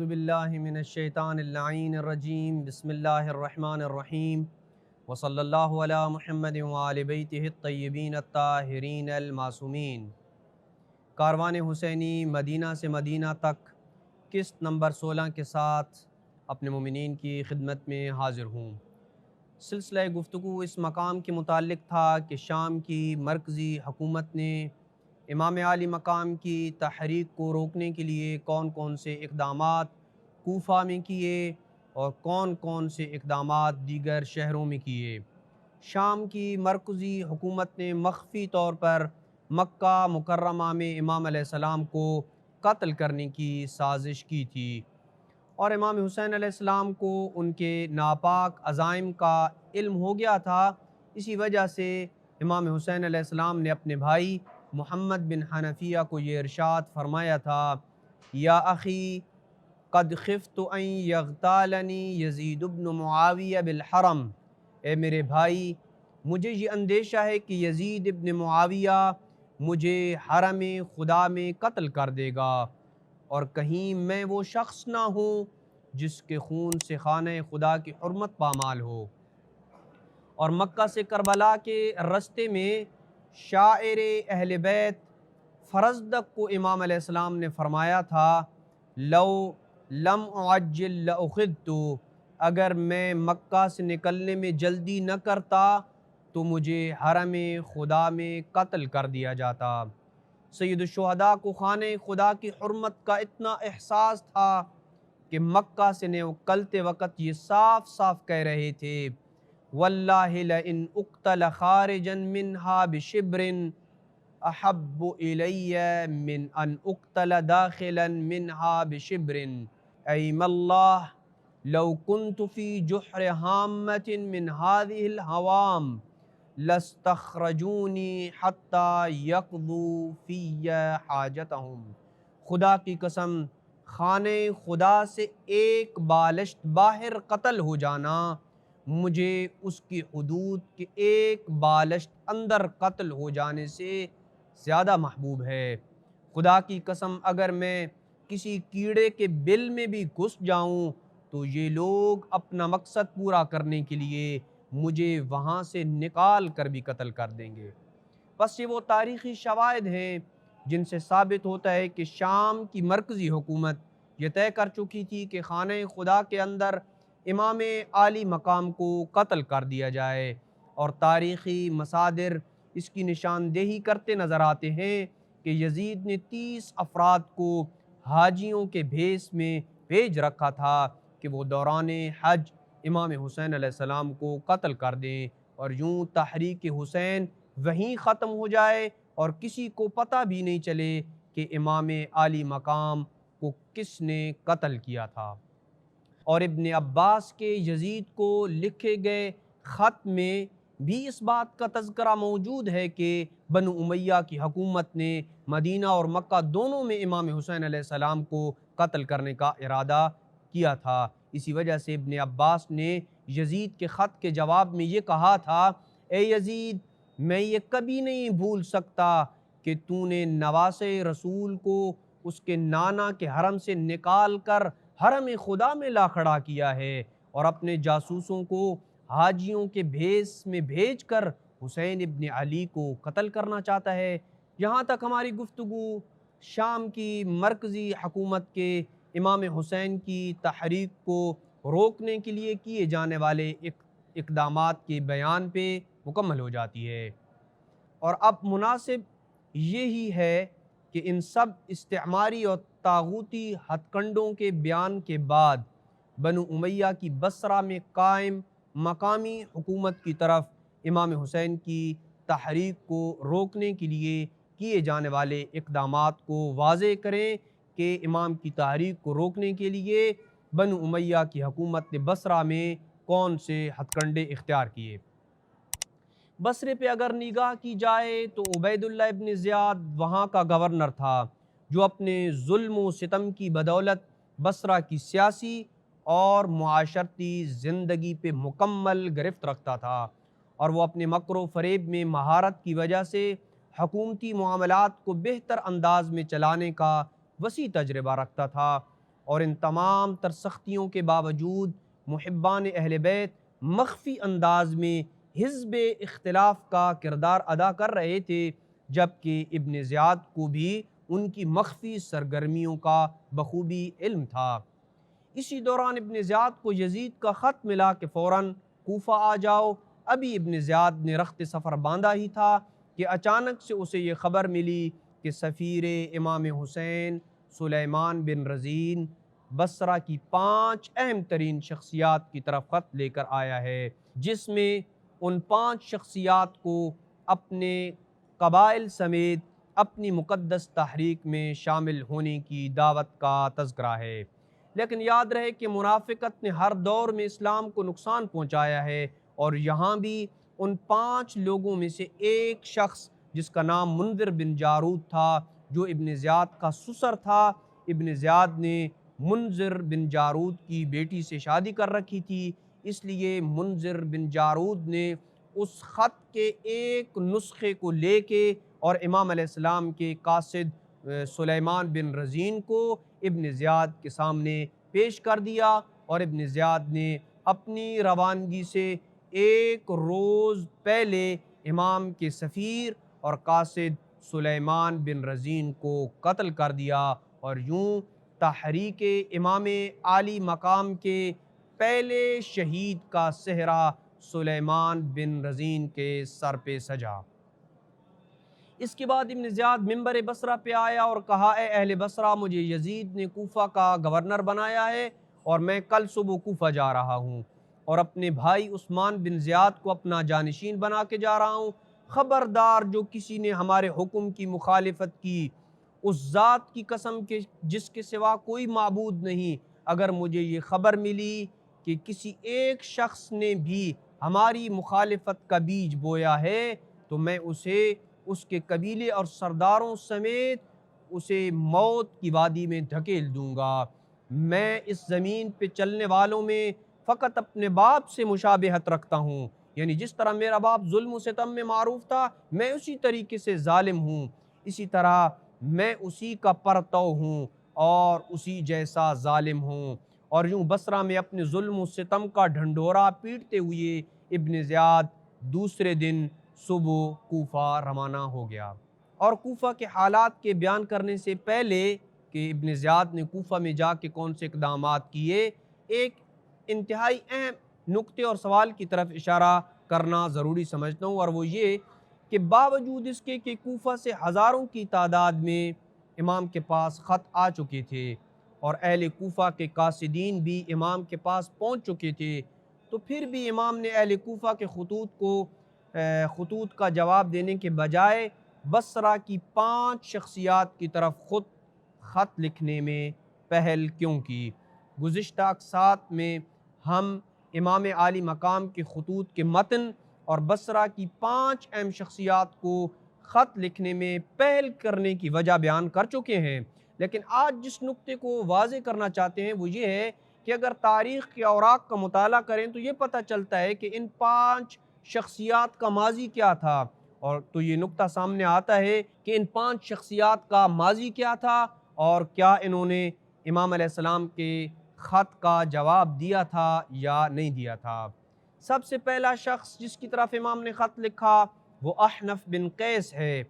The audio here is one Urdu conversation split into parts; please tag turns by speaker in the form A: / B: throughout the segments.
A: باللہ من الشیطان اللعین الرجیم بسم اللہ الرحمن الرحیم وصلی اللہ علی محمد وآل بیتہ الطیبین الطاہرین المعصومین۔ کاروان حسینی مدینہ سے مدینہ تک قسط نمبر 16 کے ساتھ اپنے مومنین کی خدمت میں حاضر ہوں۔ سلسلہ گفتگو اس مقام کے متعلق تھا کہ شام کی مرکزی حکومت نے امام عالی مقام کی تحریک کو روکنے کے لیے کون کون سے اقدامات کوفہ میں کیے اور کون کون سے اقدامات دیگر شہروں میں کیے۔ شام کی مرکزی حکومت نے مخفی طور پر مکہ مکرمہ میں امام علیہ السلام کو قتل کرنے کی سازش کی تھی، اور امام حسین علیہ السلام کو ان کے ناپاک عزائم کا علم ہو گیا تھا۔ اسی وجہ سے امام حسین علیہ السلام نے اپنے بھائی محمد بن حنفیہ کو یہ ارشاد فرمایا تھا، یا اخی قد خفت ان یغتالنی یزید بن معاویہ بالحرم، اے میرے بھائی مجھے یہ اندیشہ ہے کہ یزید بن معاویہ مجھے حرم خدا میں قتل کر دے گا، اور کہیں میں وہ شخص نہ ہوں جس کے خون سے خانہ خدا کی حرمت پامال ہو۔ اور مکہ سے کربلا کے رستے میں شاعر اہل بیت فرزدق کو امام علیہ السلام نے فرمایا تھا، لو لم اعجل لاخذت، اگر میں مکہ سے نکلنے میں جلدی نہ کرتا تو مجھے حرم خدا میں قتل کر دیا جاتا۔ سید الشہداء کو خانہ خدا کی حرمت کا اتنا احساس تھا کہ مکہ سے نکلتے وقت یہ صاف صاف کہہ رہے تھے، واللہ لئن اقتل خارجا منہا بشبر احب الی من ان اقتل داخلا منہا بشبر، ایم اللہ لو کنت فی جحر حامت من هذه الحوام لاستخرجونی حتی یقضوا فی حاجتہم۔ خدا کی قسم، خانہ خدا سے ایک بالشت باہر قتل ہو جانا مجھے اس کی حدود کے ایک بالشت اندر قتل ہو جانے سے زیادہ محبوب ہے۔ خدا کی قسم، اگر میں کسی کیڑے کے بل میں بھی گھس جاؤں تو یہ لوگ اپنا مقصد پورا کرنے کے لیے مجھے وہاں سے نکال کر بھی قتل کر دیں گے۔ بس یہ وہ تاریخی شواہد ہیں جن سے ثابت ہوتا ہے کہ شام کی مرکزی حکومت یہ طے کر چکی تھی کہ خانہ خدا کے اندر امام عالی مقام کو قتل کر دیا جائے، اور تاریخی مصادر اس کی نشاندہی کرتے نظر آتے ہیں کہ یزید نے 30 افراد کو حاجیوں کے بھیس میں بھیج رکھا تھا کہ وہ دوران حج امام حسین علیہ السلام کو قتل کر دیں، اور یوں تحریک حسین وہیں ختم ہو جائے اور کسی کو پتہ بھی نہیں چلے کہ امام عالی مقام کو کس نے قتل کیا تھا۔ اور ابن عباس کے یزید کو لکھے گئے خط میں بھی اس بات کا تذکرہ موجود ہے کہ بنو امیہ کی حکومت نے مدینہ اور مکہ دونوں میں امام حسین علیہ السلام کو قتل کرنے کا ارادہ کیا تھا۔ اسی وجہ سے ابن عباس نے یزید کے خط کے جواب میں یہ کہا تھا، اے یزید میں یہ کبھی نہیں بھول سکتا کہ تو نے نواسے رسول کو اس کے نانا کے حرم سے نکال کر حرم خدا میں لا کھڑا کیا ہے، اور اپنے جاسوسوں کو حاجیوں کے بھیس میں بھیج کر حسین ابن علی کو قتل کرنا چاہتا ہے۔ یہاں تک ہماری گفتگو شام کی مرکزی حکومت کے امام حسین کی تحریک کو روکنے کے لیے کیے جانے والے اقدامات کے بیان پہ مکمل ہو جاتی ہے، اور اب مناسب یہی ہے کہ ان سب استعماری اور طاغوتی ہتھ کنڈوں کے بیان کے بعد بنو امیہ کی بصرہ میں قائم مقامی حکومت کی طرف امام حسین کی تحریک کو روکنے کے لیے کیے جانے والے اقدامات کو واضح کریں کہ امام کی تحریک کو روکنے کے لیے بنو امیہ کی حکومت نے بصرہ میں کون سے ہتھ کنڈے اختیار کیے۔ بصرے پہ اگر نگاہ کی جائے تو عبید اللہ ابن زیاد وہاں کا گورنر تھا، جو اپنے ظلم و ستم کی بدولت بصرہ کی سیاسی اور معاشرتی زندگی پہ مکمل گرفت رکھتا تھا، اور وہ اپنے مکر و فریب میں مہارت کی وجہ سے حکومتی معاملات کو بہتر انداز میں چلانے کا وسیع تجربہ رکھتا تھا۔ اور ان تمام تر سختیوں کے باوجود محبان اہل بیت مخفی انداز میں حزب اختلاف کا کردار ادا کر رہے تھے، جبکہ ابن زیاد کو بھی ان کی مخفی سرگرمیوں کا بخوبی علم تھا۔ اسی دوران ابن زیاد کو یزید کا خط ملا کہ فوراً کوفہ آ جاؤ۔ ابھی ابن زیاد نے رخت سفر باندھا ہی تھا کہ اچانک سے اسے یہ خبر ملی کہ سفیر امام حسین سلیمان بن رزین بصرہ کی 5 اہم ترین شخصیات کی طرف خط لے کر آیا ہے، جس میں ان 5 شخصیات کو اپنے قبائل سمیت اپنی مقدس تحریک میں شامل ہونے کی دعوت کا تذکرہ ہے۔ لیکن یاد رہے کہ منافقت نے ہر دور میں اسلام کو نقصان پہنچایا ہے، اور یہاں بھی ان 5 لوگوں میں سے ایک شخص جس کا نام منذر بن جارود تھا، جو ابن زیاد کا سسر تھا۔ ابن زیاد نے منذر بن جارود کی بیٹی سے شادی کر رکھی تھی، اس لیے منذر بن جارود نے اس خط کے ایک نسخے کو لے کے اور امام علیہ السلام کے قاصد سلیمان بن رزین کو ابن زیاد کے سامنے پیش کر دیا، اور ابن زیاد نے اپنی روانگی سے ایک روز پہلے امام کے سفیر اور قاصد سلیمان بن رزین کو قتل کر دیا، اور یوں تحریک امام عالی مقام کے پہلے شہید کا صحرا سلیمان بن رزین کے سر پہ سجا۔ اس کے بعد ابن زیاد منبر بصرہ پہ آیا اور کہا، اے اہل بصرہ، مجھے یزید نے کوفہ کا گورنر بنایا ہے اور میں کل صبح کوفہ جا رہا ہوں اور اپنے بھائی عثمان بن زیاد کو اپنا جانشین بنا کے جا رہا ہوں۔ خبردار جو کسی نے ہمارے حکم کی مخالفت کی، اس ذات کی قسم کہ جس کے سوا کوئی معبود نہیں، اگر مجھے یہ خبر ملی کہ کسی ایک شخص نے بھی ہماری مخالفت کا بیج بویا ہے تو میں اسے اس کے قبیلے اور سرداروں سمیت اسے موت کی وادی میں دھکیل دوں گا۔ میں اس زمین پہ چلنے والوں میں فقط اپنے باپ سے مشابہت رکھتا ہوں، یعنی جس طرح میرا باپ ظلم و ستم میں معروف تھا، میں اسی طریقے سے ظالم ہوں، اسی طرح میں اسی کا پرتو ہوں اور اسی جیسا ظالم ہوں۔ اور یوں بصرہ میں اپنے ظلم و ستم کا ڈھنڈورا پیٹتے ہوئے ابن زیاد دوسرے دن صبح کوفہ روانہ ہو گیا۔ اور کوفہ کے حالات کے بیان کرنے سے پہلے کہ ابن زیاد نے کوفہ میں جا کے کون سے اقدامات کیے، ایک انتہائی اہم نقطے اور سوال کی طرف اشارہ کرنا ضروری سمجھتا ہوں، اور وہ یہ کہ باوجود اس کے کہ کوفہ سے ہزاروں کی تعداد میں امام کے پاس خط آ چکے تھے اور اہل کوفہ کے قاصدین بھی امام کے پاس پہنچ چکے تھے، تو پھر بھی امام نے اہل کوفہ کے خطوط کا جواب دینے کے بجائے بصرہ کی 5 شخصیات کی طرف خود خط لکھنے میں پہل کیوں کی؟ گزشتہ اقساط میں ہم امام عالی مقام کے خطوط کے متن اور بصرہ کی 5 اہم شخصیات کو خط لکھنے میں پہل کرنے کی وجہ بیان کر چکے ہیں، لیکن آج جس نقطے کو واضح کرنا چاہتے ہیں وہ یہ ہے کہ اگر تاریخ کے اوراق کا مطالعہ کریں تو یہ پتہ چلتا ہے کہ ان 5 شخصیات کا ماضی کیا تھا، اور تو یہ نقطہ سامنے آتا ہے کہ ان 5 شخصیات کا ماضی کیا تھا اور کیا انہوں نے امام علیہ السلام کے خط کا جواب دیا تھا یا نہیں دیا تھا۔ سب سے پہلا شخص جس کی طرف امام نے خط لکھا وہ احنف بن قیس ہے۔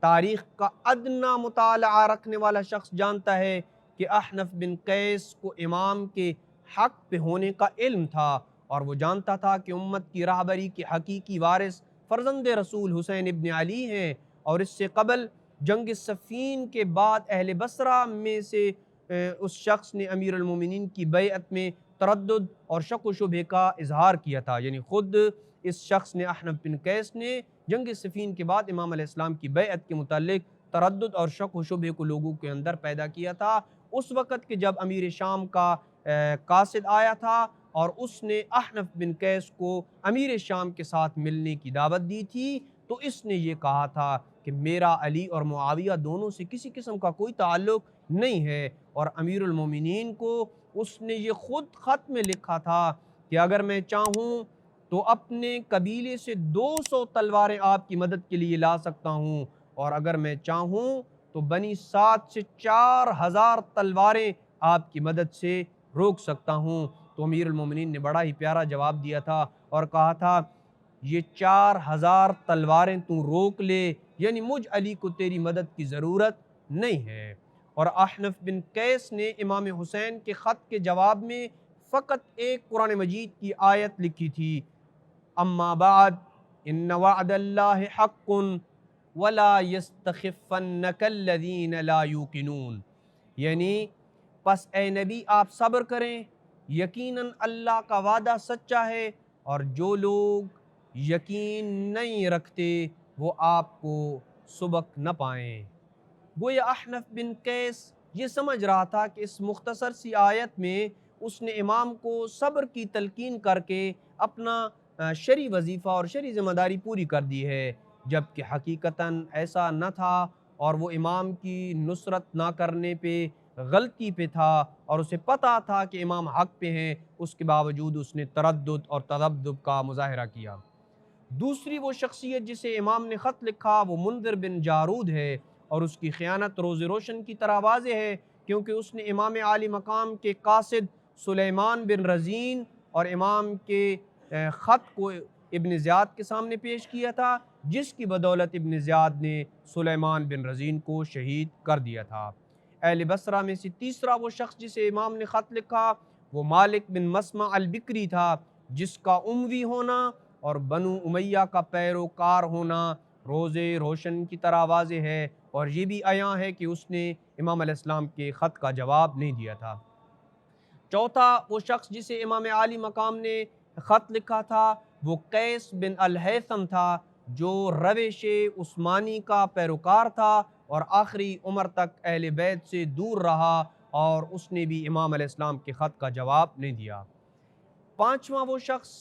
A: تاریخ کا ادنیٰ مطالعہ رکھنے والا شخص جانتا ہے کہ احنف بن قیس کو امام کے حق پہ ہونے کا علم تھا، اور وہ جانتا تھا کہ امت کی راہبری کے حقیقی وارث فرزند رسول حسین ابن علی ہیں، اور اس سے قبل جنگ صفین کے بعد اہل بصرہ میں سے اس شخص نے امیر المومنین کی بیعت میں تردد اور شک و شبہ کا اظہار کیا تھا، یعنی خود اس شخص نے احنف بن قیس نے جنگ صفین کے بعد امام علیہ السلام کی بیعت کے متعلق تردد اور شک و شبہ کو لوگوں کے اندر پیدا کیا تھا۔ اس وقت کہ جب امیر شام کا قاصد آیا تھا اور اس نے احنف بن قیس کو امیر شام کے ساتھ ملنے کی دعوت دی تھی، تو اس نے یہ کہا تھا کہ میرا علی اور معاویہ دونوں سے کسی قسم کا کوئی تعلق نہیں ہے، اور امیر المومنین کو اس نے یہ خود خط میں لکھا تھا کہ اگر میں چاہوں تو اپنے قبیلے سے 200 تلواریں آپ کی مدد کے لیے لا سکتا ہوں، اور اگر میں چاہوں تو بنی سعد سے 4000 تلواریں آپ کی مدد سے روک سکتا ہوں؟ تو امیر المومنین نے بڑا ہی پیارا جواب دیا تھا اور کہا تھا یہ 4000 تلواریں تو روک لے، یعنی مجھ علی کو تیری مدد کی ضرورت نہیں ہے۔ اور احنف بن قیس نے امام حسین کے خط کے جواب میں فقط ایک قرآن مجید کی آیت لکھی تھی، اما بعد ان وعد اللہ حق ولا یستخفنک الذین لا یوقنون، یعنی پس اے نبی آپ صبر کریں، یقیناً اللہ کا وعدہ سچا ہے اور جو لوگ یقین نہیں رکھتے وہ آپ کو سبق نہ پائیں۔ گویا احنف بن قیس یہ سمجھ رہا تھا کہ اس مختصر سی آیت میں اس نے امام کو صبر کی تلقین کر کے اپنا شرعی وظیفہ اور شرعی ذمہ داری پوری کر دی ہے، جبکہ حقیقتاً ایسا نہ تھا اور وہ امام کی نصرت نہ کرنے پہ غلطی پہ تھا اور اسے پتہ تھا کہ امام حق پہ ہیں، اس کے باوجود اس نے تردد اور تذبذب کا مظاہرہ کیا۔ دوسری وہ شخصیت جسے امام نے خط لکھا وہ منذر بن جارود ہے، اور اس کی خیانت روز روشن کی طرح واضح ہے، کیونکہ اس نے امام عالی مقام کے قاصد سلیمان بن رزین اور امام کے خط کو ابن زیاد کے سامنے پیش کیا تھا، جس کی بدولت ابن زیاد نے سلیمان بن رزین کو شہید کر دیا تھا۔ اہل بصرہ میں سے تیسرا وہ شخص جسے امام نے خط لکھا وہ مالک بن مسمع البکری تھا، جس کا اموی ہونا اور بنو امیہ کا پیروکار ہونا روز روشن کی طرح واضح ہے، اور یہ بھی عیاں ہے کہ اس نے امام علیہ السلام کے خط کا جواب نہیں دیا تھا۔ چوتھا وہ شخص جسے امام عالی مقام نے خط لکھا تھا وہ قیس بن الہیثم تھا، جو روش عثمانی کا پیروکار تھا اور آخری عمر تک اہل بیت سے دور رہا، اور اس نے بھی امام علیہ السلام کے خط کا جواب نہیں دیا۔ پانچواں وہ شخص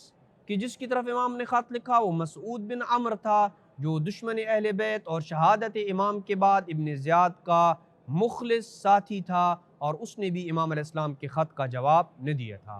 A: کہ جس کی طرف امام نے خط لکھا وہ مسعود بن عمر تھا، جو دشمن اہل بیت اور شہادت امام کے بعد ابن زیاد کا مخلص ساتھی تھا، اور اس نے بھی امام علیہ السلام کے خط کا جواب نہیں دیا تھا۔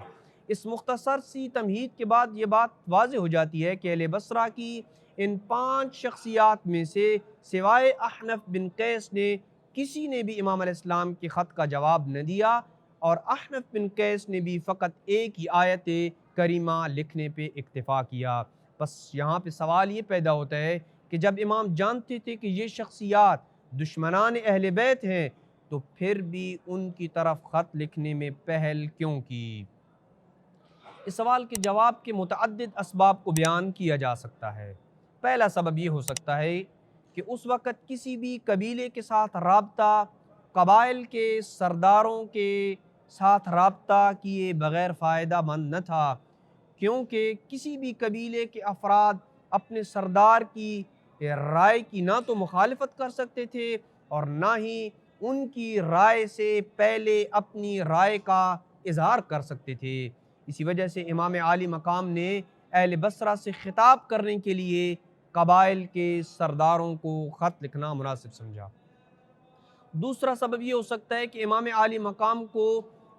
A: اس مختصر سی تمہید کے بعد یہ بات واضح ہو جاتی ہے کہ اہل بصرہ کی ان 5 شخصیات میں سے سوائے احنف بن قیس نے کسی نے بھی امام علیہ السلام کے خط کا جواب نہ دیا، اور احنف بن قیس نے بھی فقط ایک ہی آیت کریمہ لکھنے پہ اکتفا کیا۔ بس یہاں پہ سوال یہ پیدا ہوتا ہے کہ جب امام جانتے تھے کہ یہ شخصیات دشمنان اہل بیت ہیں تو پھر بھی ان کی طرف خط لکھنے میں پہل کیوں کی؟ اس سوال کے جواب کے متعدد اسباب کو بیان کیا جا سکتا ہے۔ پہلا سبب یہ ہو سکتا ہے کہ اس وقت کسی بھی قبیلے کے ساتھ رابطہ قبائل کے سرداروں کے ساتھ رابطہ کیے بغیر فائدہ مند نہ تھا، کیونکہ کسی بھی قبیلے کے افراد اپنے سردار کی رائے کی نہ تو مخالفت کر سکتے تھے اور نہ ہی ان کی رائے سے پہلے اپنی رائے کا اظہار کر سکتے تھے۔ اسی وجہ سے امام عالی مقام نے اہل بصرہ سے خطاب کرنے کے لیے قبائل کے سرداروں کو خط لکھنا مناسب سمجھا۔ دوسرا سبب یہ ہو سکتا ہے کہ امام عالی مقام کو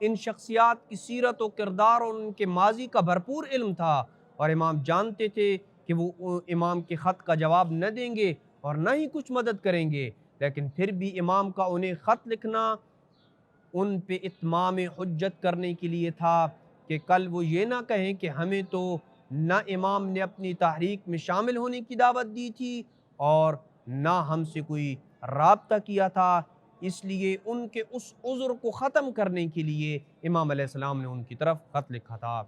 A: ان شخصیات کی سیرت و کردار اور ان کے ماضی کا بھرپور علم تھا، اور امام جانتے تھے کہ وہ امام کے خط کا جواب نہ دیں گے اور نہ ہی کچھ مدد کریں گے، لیکن پھر بھی امام کا انہیں خط لکھنا ان پہ اتمام حجت کرنے کے لیے تھا کہ کل وہ یہ نہ کہیں کہ ہمیں تو نہ امام نے اپنی تحریک میں شامل ہونے کی دعوت دی تھی اور نہ ہم سے کوئی رابطہ کیا تھا، اس لیے ان کے اس عذر کو ختم کرنے کے لیے امام علیہ السلام نے ان کی طرف خط لکھا تھا۔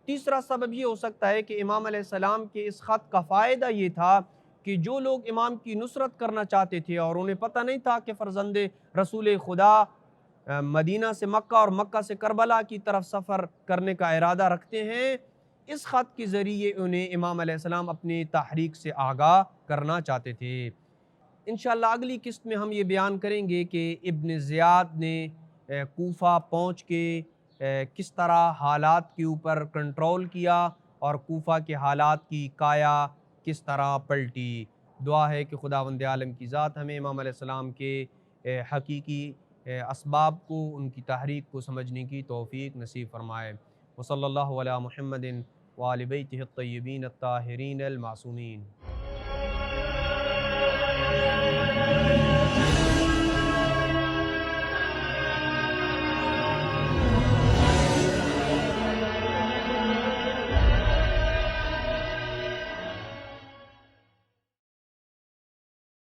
A: تیسرا سبب یہ ہو سکتا ہے کہ امام علیہ السلام کے اس خط کا فائدہ یہ تھا کہ جو لوگ امام کی نصرت کرنا چاہتے تھے اور انہیں پتہ نہیں تھا کہ فرزند رسول خدا مدینہ سے مکہ اور مکہ سے کربلا کی طرف سفر کرنے کا ارادہ رکھتے ہیں، اس خط کے ذریعے انہیں امام علیہ السلام اپنی تحریک سے آگاہ کرنا چاہتے تھے۔ انشاءاللہ اگلی قسط میں ہم یہ بیان کریں گے کہ ابن زیاد نے کوفہ پہنچ کے کس طرح حالات کے اوپر کنٹرول کیا اور کوفہ کے حالات کی کایا کس طرح پلٹی۔ دعا ہے کہ خداوند عالم کی ذات ہمیں امام علیہ السلام کے حقیقی اسباب کو، ان کی تحریک کو سمجھنے کی توفیق نصیب فرمائے۔ وصلی اللہ علی محمد وآل بیتہ الطیبین الطاہرین المعصومین۔